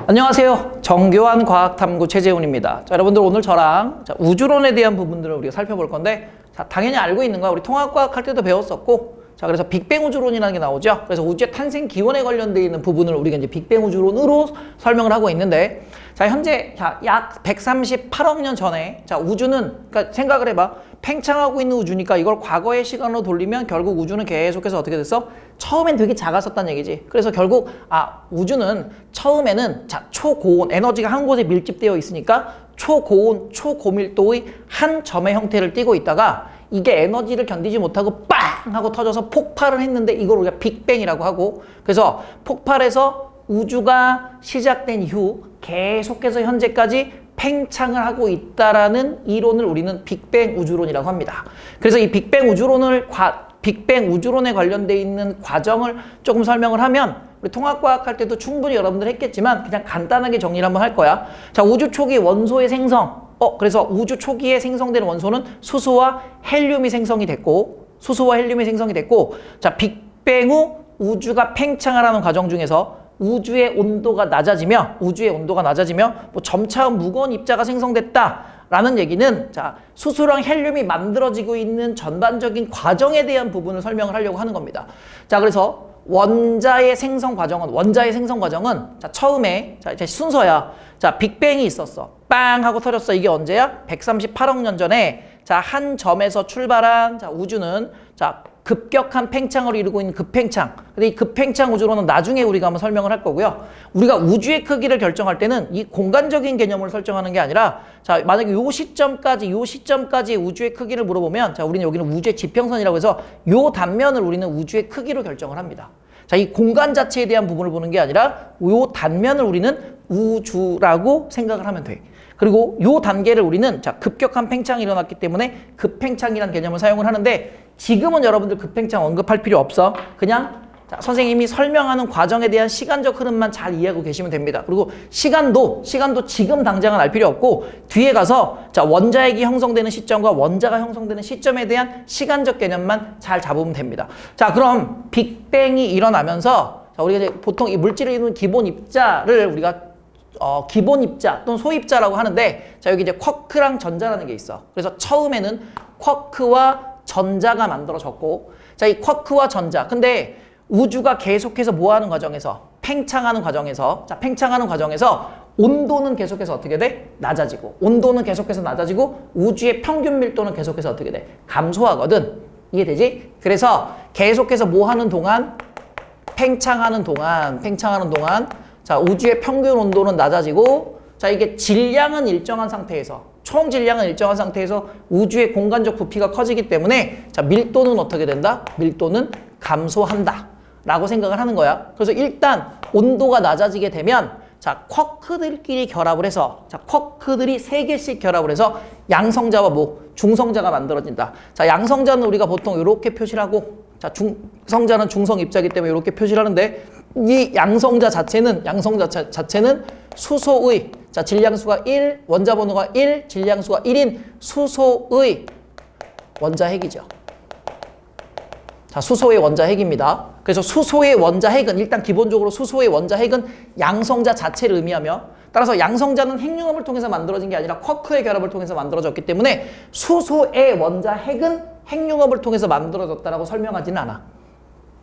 안녕하세요. 정교한 과학탐구 최재훈입니다. 자, 여러분들 오늘 저랑 우주론에 대한 부분들을 우리가 살펴볼 건데, 자, 당연히 알고 있는 거야. 우리 통합과학 할 때도 배웠었고, 자, 그래서 빅뱅 우주론이라는 게 나오죠. 그래서 우주의 탄생 기원에 관련되어 있는 부분을 우리가 이제 빅뱅 우주론으로 설명을 하고 있는데, 자, 현재 약 138억 년 전에, 자, 우주는, 그러니까 생각을 해봐. 팽창하고 있는 우주니까 이걸 과거의 시간으로 돌리면 결국 우주는 계속해서 어떻게 됐어? 처음엔 되게 작았었단 얘기지. 그래서 결국 우주는 처음에는 초고온 에너지가 한 곳에 밀집되어 있으니까 초고온 초고밀도의 한 점의 형태를 띠고 있다가 이게 에너지를 견디지 못하고 빵 하고 터져서 폭발을 했는데 이걸 우리가 빅뱅이라고 하고, 그래서 폭발해서 우주가 시작된 이후 계속해서 현재까지 팽창을 하고 있다라는 이론을 우리는 빅뱅 우주론이라고 합니다. 그래서 이 빅뱅 우주론에 관련되어 있는 과정을 조금 설명을 하면, 우리 통합과학 할 때도 충분히 여러분들 했겠지만 그냥 간단하게 정리를 한번 할 거야. 자, 우주 초기 원소의 생성. 그래서 우주 초기에 생성되는 원소는 수소와 헬륨이 생성이 됐고, 자, 빅뱅 후 우주가 팽창을 하는 과정 중에서 우주의 온도가 낮아지며 뭐 점차의 무거운 입자가 생성됐다라는 얘기는, 자, 수소랑 헬륨이 만들어지고 있는 전반적인 과정에 대한 부분을 설명을 하려고 하는 겁니다. 자, 그래서 원자의 생성 과정은 자, 처음에, 자, 이제 순서야. 자, 빅뱅이 있었어. 빵 하고 터졌어. 이게 언제야? 138억 년 전에, 자, 한 점에서 출발한, 자, 우주는, 자, 급격한 팽창을 이루고 있는 급팽창. 근데 이 급팽창 우주론은 나중에 우리가 한번 설명을 할 거고요. 우리가 우주의 크기를 결정할 때는 이 공간적인 개념을 설정하는 게 아니라, 자, 만약에 요 시점까지 우주의 크기를 물어보면, 자, 우리는 여기는 우주의 지평선이라고 해서 요 단면을 우리는 우주의 크기로 결정을 합니다. 자, 이 공간 자체에 대한 부분을 보는 게 아니라 요 단면을 우리는 우주라고 생각을 하면 돼. 그리고 요 단계를 우리는, 자, 급격한 팽창이 일어났기 때문에 급팽창이라는 개념을 사용을 하는데, 지금은 여러분들 급팽창 언급할 필요 없어. 그냥, 자, 선생님이 설명하는 과정에 대한 시간적 흐름만 잘 이해하고 계시면 됩니다. 그리고 시간도 지금 당장은 알 필요 없고, 뒤에 가서, 자, 원자핵이 형성되는 시점과 원자가 형성되는 시점에 대한 시간적 개념만 잘 잡으면 됩니다. 자, 그럼 빅뱅이 일어나면서, 자, 우리가 이제 보통 이 물질을 이루는 기본 입자를 우리가 기본 입자 또는 소입자라고 하는데, 자, 여기 이제 쿼크랑 전자라는 게 있어. 그래서 처음에는 쿼크와 전자가 만들어졌고, 자, 이 쿼크와 전자. 근데 우주가 계속해서 뭐하는 과정에서? 팽창하는 과정에서 온도는 계속해서 어떻게 돼? 낮아지고, 우주의 평균 밀도는 계속해서 어떻게 돼? 감소하거든. 이해되지? 그래서 계속해서 뭐하는 동안? 팽창하는 동안, 자, 우주의 평균 온도는 낮아지고, 자, 이게 질량은 일정한 상태에서, 총 질량은 일정한 상태에서 우주의 공간적 부피가 커지기 때문에, 자, 밀도는 어떻게 된다? 밀도는 감소한다 라고 생각을 하는 거야. 그래서 일단 온도가 낮아지게 되면, 자, 쿼크들끼리 결합을 해서, 자, 쿼크들이 3개씩 결합을 해서 양성자와 중성자가 만들어진다. 자, 양성자는 우리가 보통 이렇게 표시를 하고, 자, 중성자는 중성 입자이기 때문에 이렇게 표시를 하는데, 이 양성자 자체는 수소의, 자, 질량수가 1, 원자 번호가 1, 질량수가 1인 수소의 원자핵이죠. 자, 수소의 원자핵입니다. 그래서 수소의 원자핵은, 일단 기본적으로 수소의 원자핵은 양성자 자체를 의미하며, 따라서 양성자는 핵융합을 통해서 만들어진 게 아니라 쿼크의 결합을 통해서 만들어졌기 때문에 수소의 원자핵은 핵융합을 통해서 만들어졌다라고 설명하지는 않아.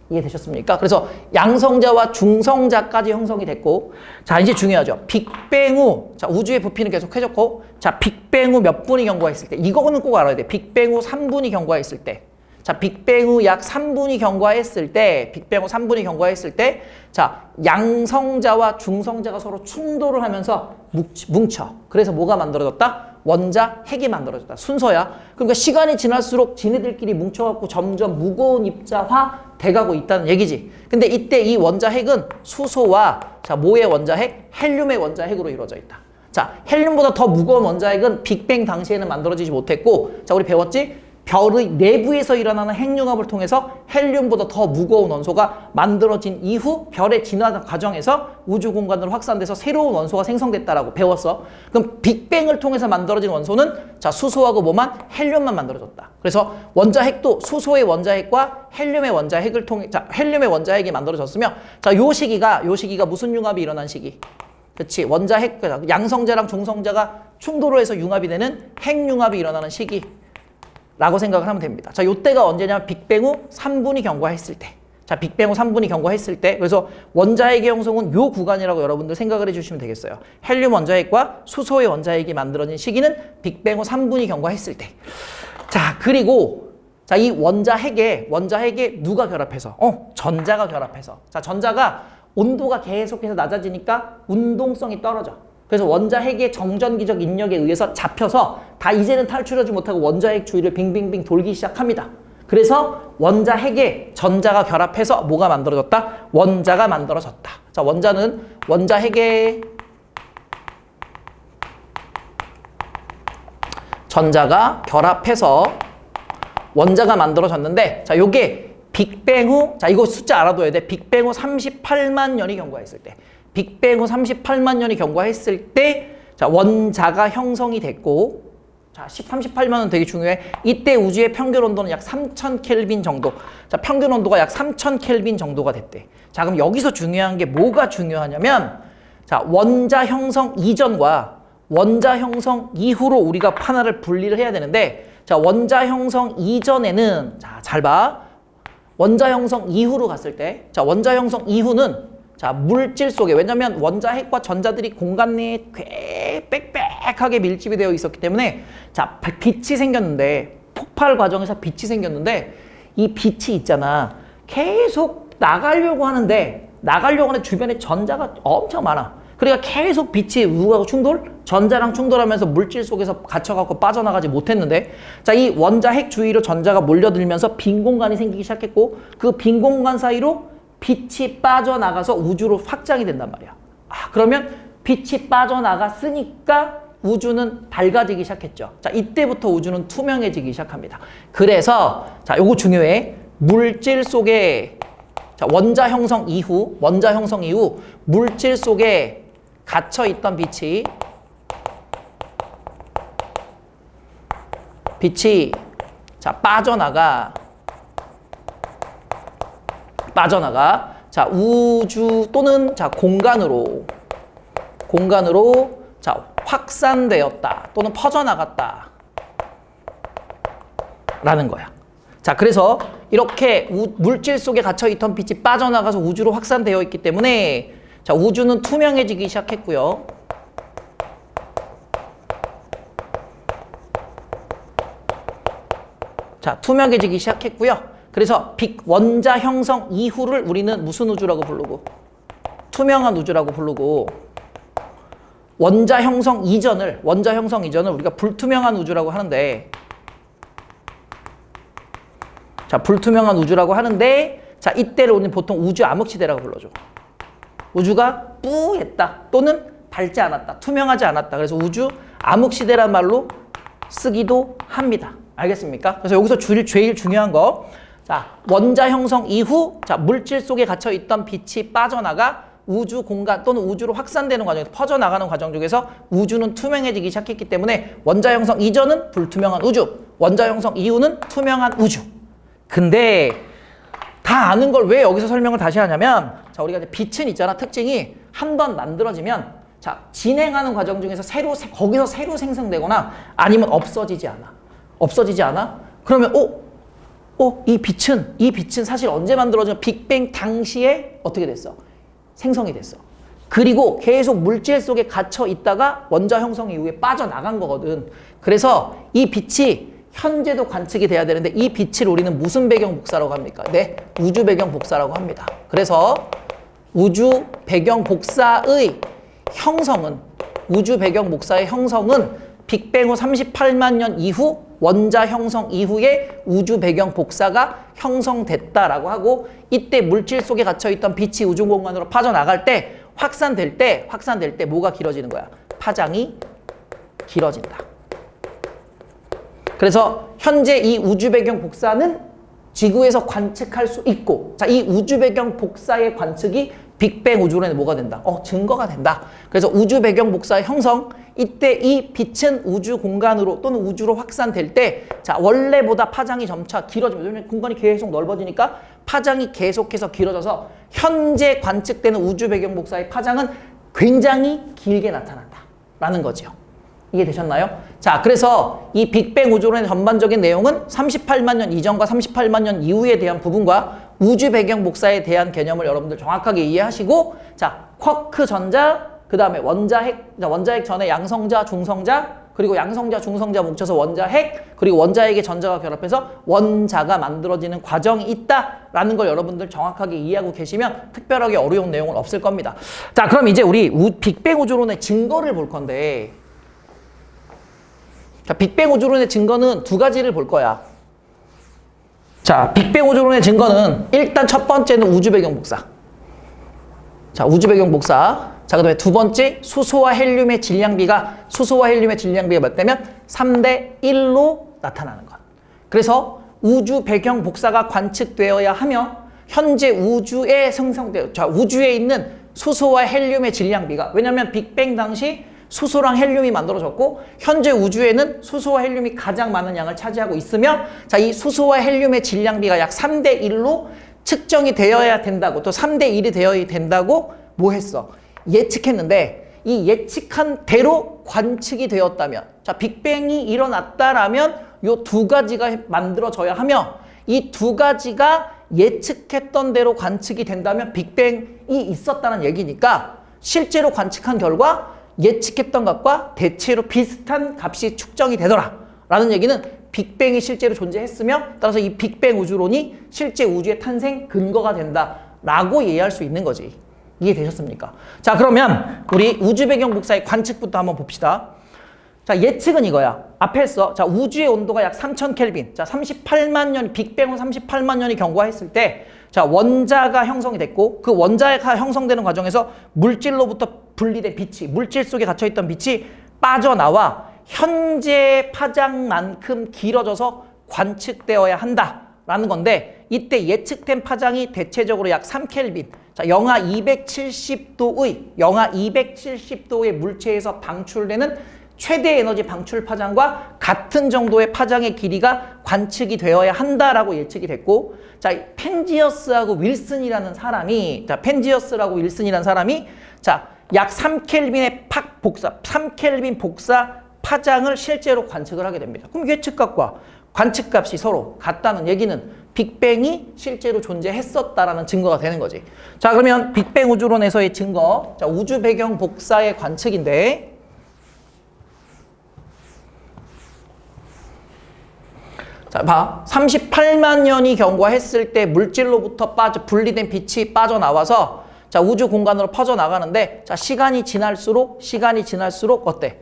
이해되셨습니까? 그래서 양성자와 중성자까지 형성이 됐고, 자, 이제 중요하죠. 빅뱅 후, 자, 우주의 부피는 계속 해졌고, 자, 빅뱅 후 몇 분이 경과했을 때, 이거는 꼭 알아야 돼. 빅뱅 후 3분이 경과했을 때, 자, 빅뱅 후 약 3분이 경과했을 때, 자, 양성자와 중성자가 서로 충돌을 하면서 뭉쳐. 그래서 뭐가 만들어졌다? 원자핵이 만들어졌다. 순서야. 그러니까 시간이 지날수록 지네들끼리 뭉쳐갖고 점점 무거운 입자화 돼가고 있다는 얘기지. 근데 이때 이 원자핵은 수소와, 자, 뭐의 원자핵? 헬륨의 원자핵으로 이루어져 있다. 자, 헬륨보다 더 무거운 원자핵은 빅뱅 당시에는 만들어지지 못했고, 자, 우리 배웠지? 별의 내부에서 일어나는 핵융합을 통해서 헬륨보다 더 무거운 원소가 만들어진 이후 별의 진화 과정에서 우주 공간으로 확산돼서 새로운 원소가 생성됐다라고 배웠어. 그럼 빅뱅을 통해서 만들어진 원소는 자, 수소하고 뭐만? 헬륨만 만들어졌다. 그래서 원자핵도 수소의 원자핵과 헬륨의 원자핵을 통해 자, 헬륨의 원자핵이 만들어졌으며 자, 요 시기가 무슨 융합이 일어난 시기? 그렇지. 원자핵 양성자랑 중성자가 충돌을 해서 융합이 되는 핵융합이 일어나는 시기. 라고 생각을 하면 됩니다. 자, 요때가 언제냐면 빅뱅 후 3분이 경과했을 때. 자, 빅뱅 후 3분이 경과했을 때. 그래서 원자핵의 형성은 요 구간이라고 여러분들 생각을 해주시면 되겠어요. 헬륨 원자핵과 수소의 원자핵이 만들어진 시기는 빅뱅 후 3분이 경과했을 때. 자, 그리고 자, 이 원자핵에 누가 결합해서? 전자가 결합해서. 자, 전자가 온도가 계속해서 낮아지니까 운동성이 떨어져. 그래서 원자핵의 정전기적 인력에 의해서 잡혀서 다 이제는 탈출하지 못하고 원자핵 주위를 빙빙빙 돌기 시작합니다. 그래서 원자핵에 전자가 결합해서 뭐가 만들어졌다? 원자가 만들어졌다. 자, 원자는 원자핵에 전자가 결합해서 원자가 만들어졌는데 자, 요게 빅뱅 후 자, 이거 숫자 알아둬야 돼. 빅뱅 후 38만 년이 경과했을 때. 빅뱅 후 38만 년이 경과했을 때 자, 원자가 형성이 됐고 자, 38만 년 되게 중요해. 이때 우주의 평균 온도는 약 3000켈빈 정도. 자, 평균 온도가 약 3000켈빈 정도가 됐대. 자, 그럼 여기서 중요한 게 뭐가 중요하냐면 자, 원자 형성 이전과 원자 형성 이후로 우리가 하나를 분리를 해야 되는데 자, 원자 형성 이전에는 자, 잘 봐. 원자 형성 이후로 갔을 때 자, 원자 형성 이후는 자, 물질 속에 왜냐면 원자핵과 전자들이 공간 내에 꽤 빽빽하게 밀집이 되어 있었기 때문에 자, 빛이 생겼는데 폭발 과정에서 빛이 생겼는데 이 빛이 있잖아. 계속 나가려고 하는데 주변에 전자가 엄청 많아. 그러니까 계속 빛이 누구하고 전자랑 충돌하면서 물질 속에서 갇혀갖고 빠져나가지 못했는데 자, 이 원자핵 주위로 전자가 몰려들면서 빈 공간이 생기기 시작했고 그 빈 공간 사이로 빛이 빠져나가서 우주로 확장이 된단 말이야. 그러면 빛이 빠져나갔으니까 우주는 밝아지기 시작했죠. 자, 이때부터 우주는 투명해지기 시작합니다. 그래서 자, 요거 중요해. 물질 속에 자, 원자 형성 이후 물질 속에 갇혀 있던 빛이 자, 빠져나가 자, 우주 또는 자, 공간으로 자, 확산되었다 또는 퍼져나갔다 라는 거야. 자, 그래서 이렇게 물질 속에 갇혀 있던 빛이 빠져나가서 우주로 확산되어 있기 때문에 자, 우주는 투명해지기 시작했고요. 자, 투명해지기 시작했고요. 그래서 원자 형성 이후를 우리는 무슨 우주라고 부르고 투명한 우주라고 부르고 원자 형성 이전을 우리가 불투명한 우주라고 하는데 자, 불투명한 우주라고 하는데 자, 이때를 우리는 보통 우주 암흑시대라고 불러줘. 우주가 뿌했다 또는 밝지 않았다, 투명하지 않았다. 그래서 우주 암흑시대란 말로 쓰기도 합니다. 알겠습니까? 그래서 여기서 제일 중요한 거 자, 원자 형성 이후 자, 물질 속에 갇혀 있던 빛이 빠져나가 우주 공간 또는 우주로 확산되는 과정에서 퍼져나가는 과정 중에서 우주는 투명해지기 시작했기 때문에 원자 형성 이전은 불투명한 우주, 원자 형성 이후는 투명한 우주. 근데 다 아는 걸 왜 여기서 설명을 다시 하냐면 자, 우리가 이제 빛은 있잖아. 특징이 한 번 만들어지면 자, 진행하는 과정 중에서 거기서 새로 생성되거나 아니면 없어지지 않아? 그러면 이 빛은 사실 언제 만들어져? 빅뱅 당시에 어떻게 됐어? 생성이 됐어. 그리고 계속 물질 속에 갇혀 있다가 원자 형성 이후에 빠져나간 거거든. 그래서 이 빛이 현재도 관측이 돼야 되는데 이 빛을 우리는 무슨 배경 복사라고 합니까? 네, 우주 배경 복사라고 합니다. 그래서 우주 배경 복사의 형성은 빅뱅 후 38만 년 이후 원자 형성 이후에 우주 배경 복사가 형성됐다라고 하고 이때 물질 속에 갇혀있던 빛이 우주 공간으로 빠져나갈 때 확산될 때 뭐가 길어지는 거야? 파장이 길어진다. 그래서 현재 이 우주 배경 복사는 지구에서 관측할 수 있고, 자, 이 우주 배경 복사의 관측이 빅뱅 우주론에 뭐가 된다? 증거가 된다. 그래서 우주 배경 복사의 형성, 이때 이 빛은 우주 공간으로 또는 우주로 확산될 때, 자, 원래보다 파장이 점차 길어지면, 왜냐면 공간이 계속 넓어지니까 파장이 계속해서 길어져서 현재 관측되는 우주 배경 복사의 파장은 굉장히 길게 나타난다라는 거죠. 이해되셨나요? 자, 그래서 이 빅뱅 우주론의 전반적인 내용은 38만 년 이전과 38만 년 이후에 대한 부분과 우주 배경 복사에 대한 개념을 여러분들 정확하게 이해하시고, 자, 쿼크 전자, 그 다음에 원자핵 전에 양성자, 중성자, 그리고 양성자, 중성자 뭉쳐서 원자핵, 그리고 원자핵의 전자가 결합해서 원자가 만들어지는 과정이 있다라는 걸 여러분들 정확하게 이해하고 계시면 특별하게 어려운 내용은 없을 겁니다. 자, 그럼 이제 우리 빅뱅 우주론의 증거를 볼 건데, 자, 빅뱅 우주론의 증거는 두 가지를 볼 거야. 자, 빅뱅 우주론의 증거는 일단 첫 번째는 우주 배경 복사. 자, 우주 배경 복사. 자, 그 다음에 두 번째, 수소와 헬륨의 질량비가 몇 대면 3대 1로 나타나는 것. 그래서 우주 배경 복사가 관측되어야 하며 현재 우주에 자, 우주에 있는 수소와 헬륨의 질량비가, 왜냐면 빅뱅 당시 수소랑 헬륨이 만들어졌고 현재 우주에는 수소와 헬륨이 가장 많은 양을 차지하고 있으며, 자, 이 수소와 헬륨의 질량비가 약 3대 1로 측정이 되어야 된다고, 또 3대 1이 되어야 된다고 뭐 했어? 예측했는데, 이 예측한 대로 관측이 되었다면, 자, 빅뱅이 일어났다라면 요 두 가지가 만들어져야 하며, 이 두 가지가 예측했던 대로 관측이 된다면 빅뱅이 있었다는 얘기니까 실제로 관측한 결과 예측했던 값과 대체로 비슷한 값이 축정이 되더라 라는 얘기는 빅뱅이 실제로 존재했으며, 따라서 이 빅뱅 우주론이 실제 우주의 탄생 근거가 된다 라고 이해할 수 있는 거지. 이해되셨습니까? 자, 그러면 우리 우주 배경 복사의 관측부터 한번 봅시다. 자, 예측은 이거야. 앞에 했어. 자, 우주의 온도가 약 3000켈빈. 자, 38만 년, 빅뱅 후 38만 년이 경과했을 때, 자, 원자가 형성이 됐고, 그 원자가 형성되는 과정에서 물질로부터 분리된 빛이, 물질 속에 갇혀있던 빛이 빠져나와 현재 파장만큼 길어져서 관측되어야 한다라는 건데, 이때 예측된 파장이 대체적으로 약 3켈빈, 자, 영하 270도의 물체에서 방출되는 최대 에너지 방출 파장과 같은 정도의 파장의 길이가 관측이 되어야 한다라고 예측이 됐고, 자, 펜지어스하고 윌슨이라는 사람이, 자, 약 3켈빈의 3켈빈 복사 파장을 실제로 관측을 하게 됩니다. 그럼 예측값과 관측값이 서로 같다는 얘기는 빅뱅이 실제로 존재했었다라는 증거가 되는 거지. 자, 그러면 빅뱅 우주론에서의 증거, 자, 우주 배경 복사의 관측인데, 자, 봐. 38만 년이 경과했을 때 물질로부터 분리된 빛이 빠져나와서, 자, 우주 공간으로 퍼져나가는데, 자, 시간이 지날수록 어때?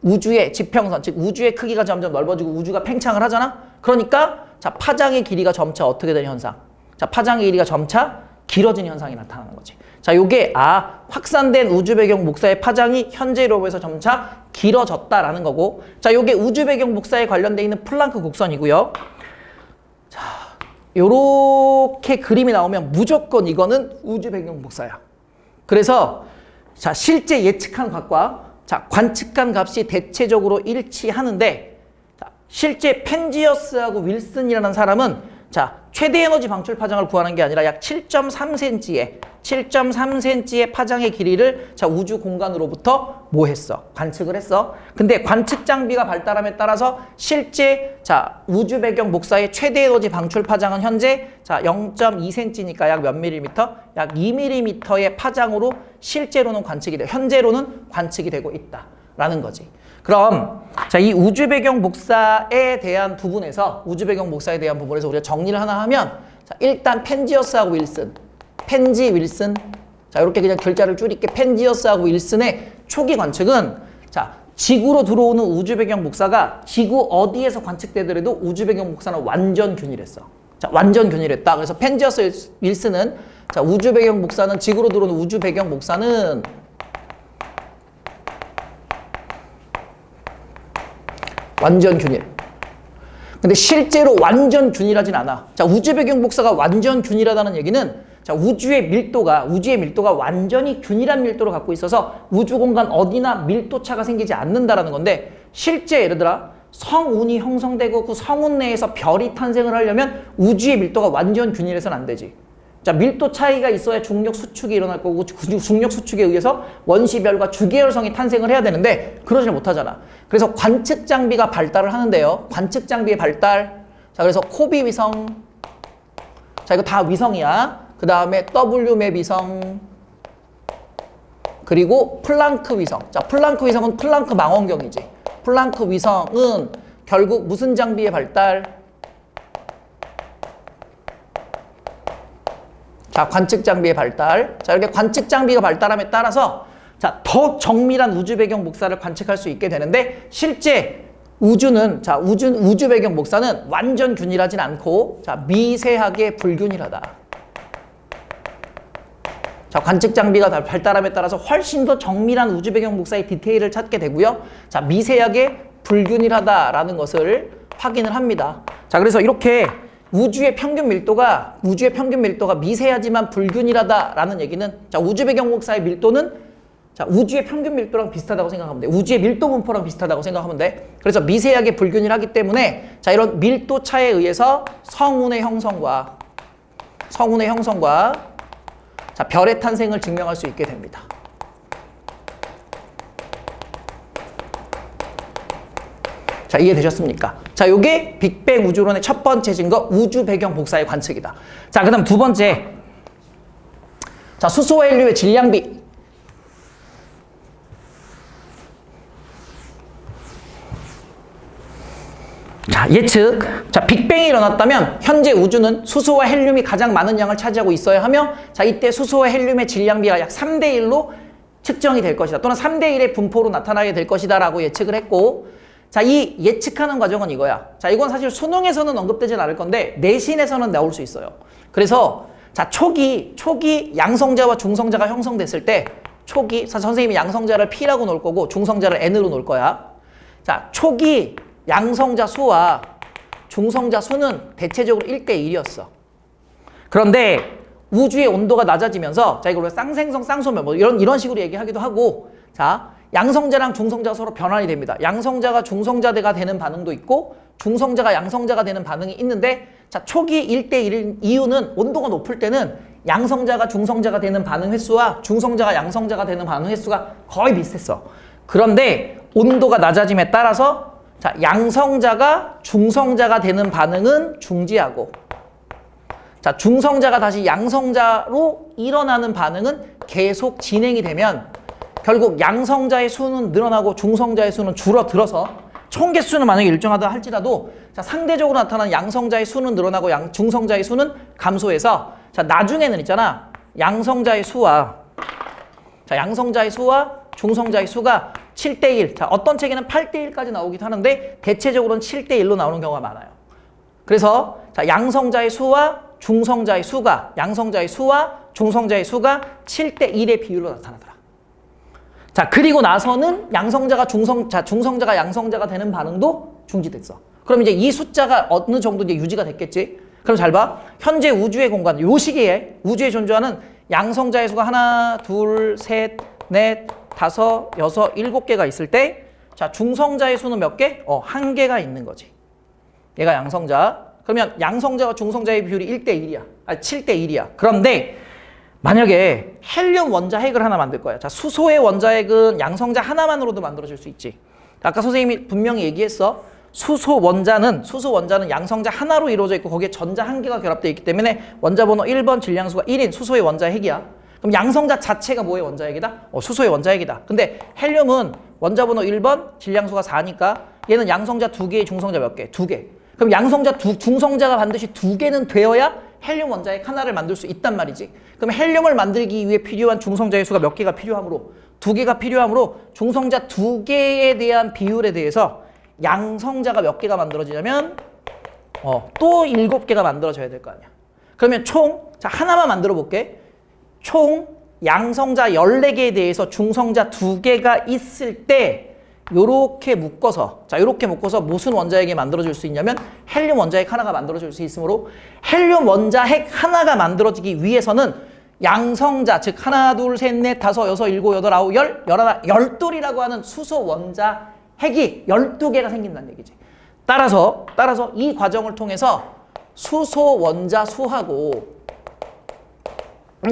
우주의 지평선, 즉 우주의 크기가 점점 넓어지고 우주가 팽창을 하잖아? 그러니까, 자, 파장의 길이가 점차 어떻게 되는 현상? 자, 파장의 길이가 점차 길어지는 현상이 나타나는 거지. 자, 요게, 확산된 우주 배경 복사의 파장이 현재로 해서 점차 길어졌다라는 거고, 자, 요게 우주 배경 복사에 관련되어 있는 플랑크 곡선이고요. 자, 요렇게 그림이 나오면 무조건 이거는 우주 배경 복사야. 그래서, 자, 실제 예측한 값과, 자, 관측한 값이 대체적으로 일치하는데, 자, 실제 펜지어스하고 윌슨이라는 사람은, 자, 최대 에너지 방출 파장을 구하는 게 아니라 약 7.3cm의 파장의 길이를, 자, 우주 공간으로부터 뭐 했어? 관측을 했어. 근데 관측 장비가 발달함에 따라서 실제, 자, 우주 배경 복사의 최대 에너지 방출 파장은 현재, 자, 0.2cm니까 약 몇 밀리미터? 약 2mm의 파장으로 현재로는 관측이 되고 있다라는 거지. 그럼, 자, 이 우주 배경 복사에 대한 부분에서 우리가 정리를 하나 하면, 자, 일단 펜지어스하고 윌슨, 자, 이렇게 그냥 글자를 줄일게. 펜지어스하고 윌슨의 초기 관측은, 자, 지구로 들어오는 우주 배경 복사가 지구 어디에서 관측되더라도 우주 배경 복사는 완전 균일했어. 자, 완전 균일했다. 그래서 펜지어스 윌슨은, 자, 우주 배경 복사는, 지구로 들어오는 우주 배경 복사는 완전 균일. 근데 실제로 완전 균일하진 않아. 자, 우주 배경 복사가 완전 균일하다는 얘기는 자, 우주의 밀도가 완전히 균일한 밀도를 갖고 있어서 우주 공간 어디나 밀도 차가 생기지 않는다라는 건데, 실제 예를 들어 성운이 형성되고 그 성운 내에서 별이 탄생을 하려면 우주의 밀도가 완전 균일해서는 안 되지. 자, 밀도 차이가 있어야 중력 수축이 일어날 거고, 중력 수축에 의해서 원시별과 주계열성이 탄생을 해야 되는데 그러지는 못하잖아. 그래서 관측 장비가 발달을 하는데요. 관측 장비의 발달. 자, 그래서 코비 위성. 자, 이거 다 위성이야. 그 다음에 WMAP 위성. 그리고 플랑크 위성. 자, 플랑크 위성은 플랑크 망원경이지. 플랑크 위성은 결국 무슨 장비의 발달? 자, 관측 장비의 발달. 자, 이렇게 관측 장비가 발달함에 따라서 자, 더 정밀한 우주 배경 복사를 관측할 수 있게 되는데, 실제 우주는 자, 우주 배경 복사는 완전 균일하진 않고 자, 미세하게 불균일하다. 자, 관측 장비가 발달함에 따라서 훨씬 더 정밀한 우주 배경 복사의 디테일을 찾게 되고요. 자, 미세하게 불균일하다라는 것을 확인을 합니다. 자, 그래서 이렇게 우주의 평균 밀도가 미세하지만 불균일하다라는 얘기는 자, 우주 배경 복사의 밀도는 자, 우주의 평균 밀도랑 비슷하다고 생각하면 돼. 우주의 밀도 분포랑 비슷하다고 생각하면 돼. 그래서 미세하게 불균일하기 때문에 자, 이런 밀도 차에 의해서 성운의 형성과 자, 별의 탄생을 증명할 수 있게 됩니다. 자, 이해되셨습니까? 자, 요게 빅뱅 우주론의 첫 번째 증거, 우주 배경 복사의 관측이다. 자, 그 다음 두 번째. 자, 수소와 헬륨의 질량비. 자, 예측. 자, 빅뱅이 일어났다면 현재 우주는 수소와 헬륨이 가장 많은 양을 차지하고 있어야 하며, 자, 이때 수소와 헬륨의 질량비가 약 3대 1로 측정이 될 것이다. 또는 3대 1의 분포로 나타나게 될 것이다 라고 예측을 했고, 자, 이 예측하는 과정은 이거야. 자, 이건 사실 수능에서는 언급되진 않을 건데 내신에서는 나올 수 있어요. 그래서 자, 초기 양성자와 중성자가 형성됐을 때 사실 선생님이 양성자를 P라고 놓을 거고 중성자를 N으로 놓을 거야. 자, 초기 양성자 수와 중성자 수는 대체적으로 1대1이었어. 그런데 우주의 온도가 낮아지면서 자, 이걸 왜 쌍생성 쌍소멸 뭐 이런 식으로 얘기하기도 하고, 자, 양성자랑 중성자가 서로 변환이 됩니다. 양성자가 중성자가 되는 반응도 있고 중성자가 양성자가 되는 반응이 있는데, 자, 초기 1대1인 이유는 온도가 높을 때는 양성자가 중성자가 되는 반응 횟수와 중성자가 양성자가 되는 반응 횟수가 거의 비슷했어. 그런데 온도가 낮아짐에 따라서 자, 양성자가 중성자가 되는 반응은 중지하고, 자, 중성자가 다시 양성자로 일어나는 반응은 계속 진행이 되면 결국 양성자의 수는 늘어나고 중성자의 수는 줄어들어서 총 개수는 만약에 일정하다 할지라도 자, 상대적으로 나타나는 양성자의 수는 늘어나고 중성자의 수는 감소해서 자, 나중에는 있잖아, 양성자의 수와 중성자의 수가 7대1, 자, 어떤 책에는 8대1까지 나오기도 하는데 대체적으로는 7대1로 나오는 경우가 많아요. 그래서 자, 양성자의 수와 중성자의 수가 7대1의 비율로 나타나더라. 자, 그리고 나서는 중성자가 양성자가 되는 반응도 중지됐어. 그럼 이제 이 숫자가 어느 정도 이제 유지가 됐겠지? 그럼 잘 봐. 현재 우주의 공간, 요 시기에 우주에 존재하는 양성자의 수가 하나, 둘, 셋, 넷, 다섯, 여섯, 7개가 있을 때, 자, 중성자의 수는 몇 개? 1개가 있는 거지. 얘가 양성자. 그러면 양성자와 중성자의 비율이 1대1이야. 7대1이야. 그런데 만약에 헬륨 원자핵을 하나 만들 거야. 자, 수소의 원자핵은 양성자 하나만으로도 만들어질 수 있지. 아까 선생님이 분명히 얘기했어. 수소 원자는 양성자 하나로 이루어져 있고 거기에 전자 1개가 결합되어 있기 때문에 원자번호 1번 질량수가 1인 수소의 원자핵이야. 그럼 양성자 자체가 뭐의 원자핵이다? 수소의 원자핵이다. 근데 헬륨은 원자번호 1번 질량수가 4니까 얘는 양성자 2개의 중성자 몇 개? 2개. 그럼 중성자가 반드시 2개는 되어야 헬륨 원자핵 하나를 만들 수 있단 말이지. 그럼 헬륨을 만들기 위해 필요한 중성자의 수가 몇 개가 필요하므로 2개가 필요하므로 중성자 2개에 대한 비율에 대해서 양성자가 몇 개가 만들어지냐면 또 7개가 만들어져야 될 거 아니야. 그러면 자, 하나만 만들어 볼게. 총 양성자 14개에 대해서 중성자 2개가 있을 때 요렇게 묶어서, 자, 요렇게 묶어서 무슨 원자핵이 만들어질 수 있냐면 헬륨 원자핵 하나가 만들어질 수 있으므로 헬륨 원자핵 하나가 만들어지기 위해서는 양성자, 즉 하나, 둘, 셋, 넷, 다섯, 여섯, 일곱, 여덟, 아홉, 열, 열하나, 열둘이라고 하는 수소 원자핵이 12개가 생긴다는 얘기지. 따라서 이 과정을 통해서 수소 원자 수하고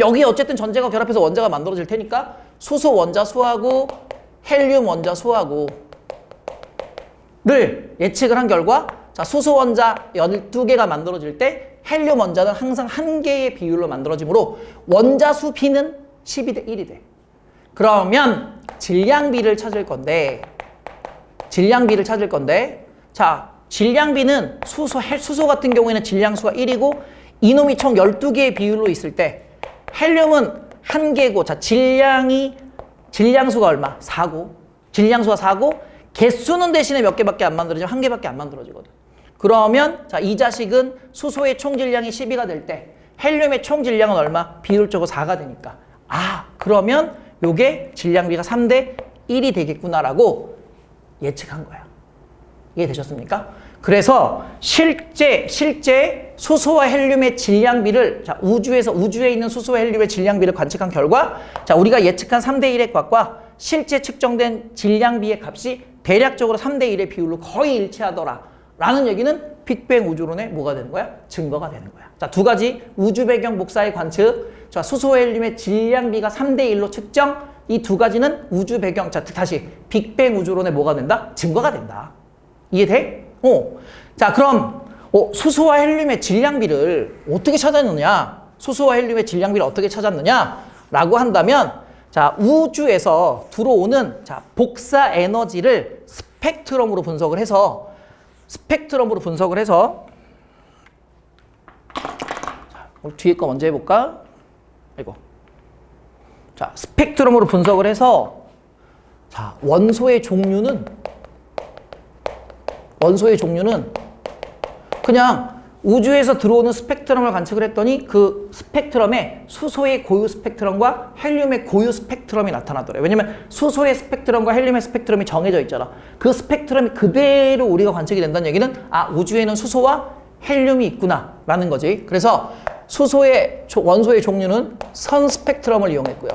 여기 어쨌든 전제가 결합해서 원자가 만들어질 테니까 수소 원자 수하고 헬륨 원자 수하고를 예측을 한 결과 자, 수소 원자 12개가 만들어질 때 헬륨 원자는 항상 1개의 비율로 만들어지므로 원자 수 B는 12대 1이 돼. 그러면 질량비를 찾을 건데 자, 질량비는 수소 같은 경우에는 질량수가 1이고 이놈이 총 12개의 비율로 있을 때 헬륨은 1개고 자, 질량수가 얼마? 4고 질량수가 4고 개수는 대신에 몇 개밖에 안 만들어지면 1개밖에 안 만들어지거든. 그러면 자, 이 자식은 수소의 총 질량이 12가 될 때 헬륨의 총 질량은 얼마? 비율적으로 4가 되니까 그러면 요게 질량비가 3대 1이 되겠구나라고 예측한 거야. 이해되셨습니까? 그래서 실제 수소와 헬륨의 질량비를 자, 우주에 있는 수소와 헬륨의 질량비를 관측한 결과 자, 우리가 예측한 3대 1의 값과 실제 측정된 질량비의 값이 대략적으로 3대 1의 비율로 거의 일치하더라 라는 얘기는 빅뱅 우주론의 뭐가 되는 거야? 증거가 되는 거야. 자, 두 가지 우주 배경 복사의 관측, 자, 수소와 헬륨의 질량비가 3대 1로 측정, 이 두 가지는 우주 배경, 자, 다시 빅뱅 우주론의 뭐가 된다? 증거가 된다. 이해돼? 자, 그럼 수소와 헬륨의 질량비를 어떻게 찾았느냐? 수소와 헬륨의 질량비를 어떻게 찾았느냐? 라고 한다면 자, 우주에서 들어오는 자, 복사 에너지를 스펙트럼으로 분석을 해서 자, 뒤에 거 먼저 해볼까? 자, 스펙트럼으로 분석을 해서 자, 원소의 종류는 그냥 우주에서 들어오는 스펙트럼을 관측을 했더니 그 스펙트럼에 수소의 고유 스펙트럼과 헬륨의 고유 스펙트럼이 나타나더래요. 왜냐면 수소의 스펙트럼과 헬륨의 스펙트럼이 정해져 있잖아. 그 스펙트럼이 그대로 우리가 관측이 된다는 얘기는 우주에는 수소와 헬륨이 있구나 라는 거지. 그래서 원소의 종류는 선 스펙트럼을 이용했고요.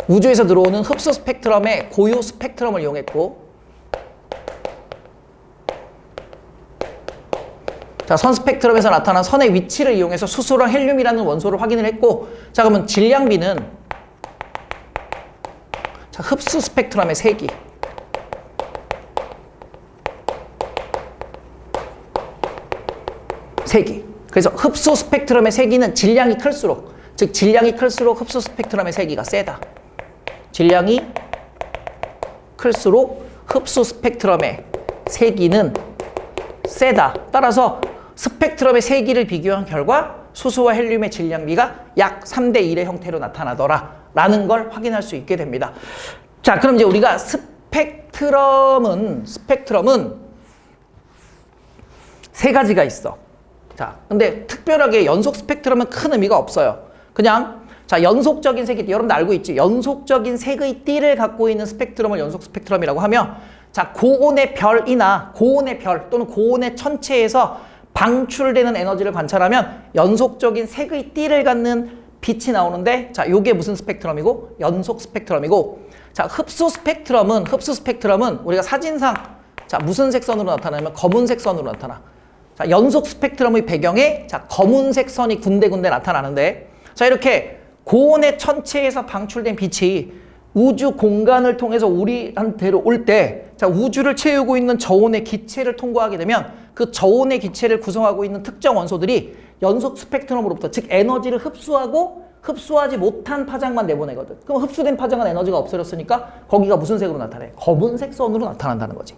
우주에서 들어오는 흡수 스펙트럼의 고유 스펙트럼을 이용했고 자, 선 스펙트럼에서 나타난 선의 위치를 이용해서 수소랑 헬륨이라는 원소를 확인을 했고 자, 그러면 질량비는 자, 흡수 스펙트럼의 세기 그래서 흡수 스펙트럼의 세기는 질량이 클수록 즉 질량이 클수록 흡수 스펙트럼의 세기가 세다. 질량이 클수록 흡수 스펙트럼의 세기는 세다. 따라서 스펙트럼의 세기를 비교한 결과 수소와 헬륨의 질량비가 약 3대 1의 형태로 나타나더라 라는 걸 확인할 수 있게 됩니다. 자, 그럼 이제 우리가 스펙트럼은 세 가지가 있어. 자, 근데 특별하게 연속 스펙트럼은 큰 의미가 없어요. 그냥 자, 연속적인 색의 띠, 여러분들 알고 있지? 연속적인 색의 띠를 갖고 있는 스펙트럼을 연속 스펙트럼이라고 하며 자, 고온의 별이나 고온의 별 또는 고온의 천체에서 방출되는 에너지를 관찰하면 연속적인 색의 띠를 갖는 빛이 나오는데 자, 요게 무슨 스펙트럼이고? 연속 스펙트럼이고 자, 흡수 스펙트럼은 우리가 사진상 자, 무슨 색선으로 나타나냐면 검은색 선으로 나타나. 자, 연속 스펙트럼의 배경에 자, 검은색 선이 군데군데 나타나는데 자, 이렇게 고온의 천체에서 방출된 빛이 우주 공간을 통해서 우리한테로 올 때 자, 우주를 채우고 있는 저온의 기체를 통과하게 되면 그 저온의 기체를 구성하고 있는 특정 원소들이 연속 스펙트럼으로부터 즉 에너지를 흡수하지 못한 파장만 내보내거든. 그럼 흡수된 파장은 에너지가 없어졌으니까 거기가 무슨 색으로 나타내? 검은색 선으로 나타난다는 거지.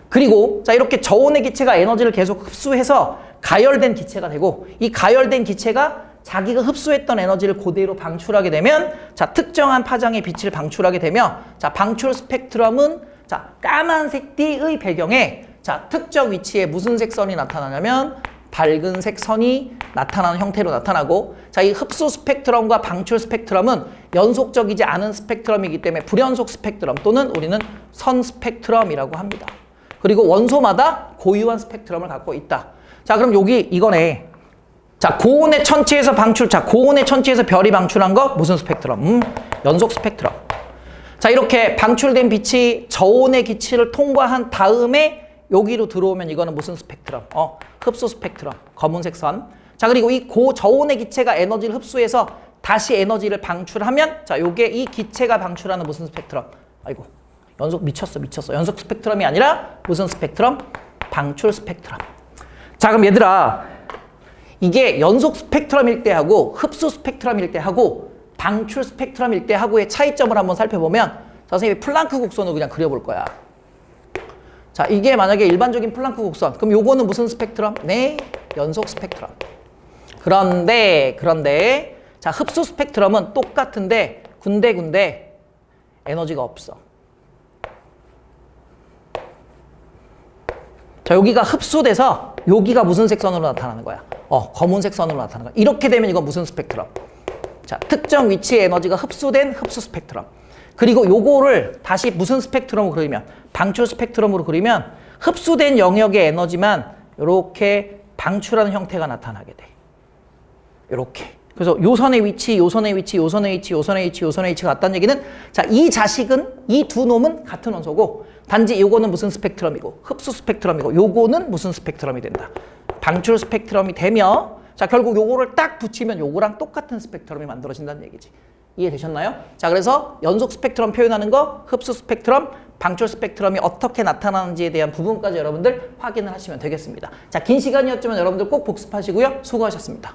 그리고 자, 이렇게 저온의 기체가 에너지를 계속 흡수해서 가열된 기체가 되고 이 가열된 기체가 자기가 흡수했던 에너지를 그대로 방출하게 되면 자, 특정한 파장의 빛을 방출하게 되며 자, 방출 스펙트럼은 자, 까만색 띠의 배경에 자, 특정 위치에 무슨 색선이 나타나냐면 밝은색 선이 나타나는 형태로 나타나고, 자, 이 흡수 스펙트럼과 방출 스펙트럼은 연속적이지 않은 스펙트럼이기 때문에 불연속 스펙트럼 또는 우리는 선 스펙트럼이라고 합니다. 그리고 원소마다 고유한 스펙트럼을 갖고 있다. 자, 그럼 여기 이거네. 자, 고온의 천체에서 방출. 자, 고온의 천체에서 별이 방출한 거 무슨 스펙트럼? 연속 스펙트럼. 자, 이렇게 방출된 빛이 저온의 기치를 통과한 다음에 여기로 들어오면 이거는 무슨 스펙트럼? 흡수 스펙트럼. 검은색 선. 자, 그리고 이 고저온의 기체가 에너지를 흡수해서 다시 에너지를 방출하면, 자, 요게 이 기체가 방출하는 무슨 스펙트럼? 아이고, 연속 미쳤어. 연속 스펙트럼이 아니라 무슨 스펙트럼? 방출 스펙트럼. 자, 그럼 얘들아, 이게 연속 스펙트럼일 때 하고 흡수 스펙트럼일 때 하고 방출 스펙트럼일 때 하고의 차이점을 한번 살펴보면, 선생님이 플랑크 곡선을 그냥 그려볼 거야. 자, 이게 만약에 일반적인 플랑크 곡선, 그럼 요거는 무슨 스펙트럼? 네, 연속 스펙트럼. 그런데 자, 흡수 스펙트럼은 똑같은데 군데군데 에너지가 없어. 자, 여기가 흡수돼서 여기가 무슨 색선으로 나타나는 거야? 검은색 선으로 나타나는 거야. 이렇게 되면 이건 무슨 스펙트럼? 자, 특정 위치의 에너지가 흡수된 흡수 스펙트럼. 그리고 요거를 다시 무슨 스펙트럼으로 그리면? 방출 스펙트럼으로 그리면 흡수된 영역의 에너지만 이렇게 방출하는 형태가 나타나게 돼. 이렇게. 그래서 요선의 위치, 요선의 위치, 요선의 위치, 요선의 위치, 요선의 위치가 같다는 얘기는, 자, 이 자식은, 이 두 놈은 같은 원소고, 단지 요거는 무슨 스펙트럼이고, 흡수 스펙트럼이고, 요거는 무슨 스펙트럼이 된다. 방출 스펙트럼이 되며, 자, 결국 요거를 딱 붙이면 요거랑 똑같은 스펙트럼이 만들어진다는 얘기지. 이해되셨나요? 자, 그래서 연속 스펙트럼 표현하는 거, 흡수 스펙트럼, 방출 스펙트럼이 어떻게 나타나는지에 대한 부분까지 여러분들 확인을 하시면 되겠습니다. 자, 긴 시간이었지만 여러분들 꼭 복습하시고요. 수고하셨습니다.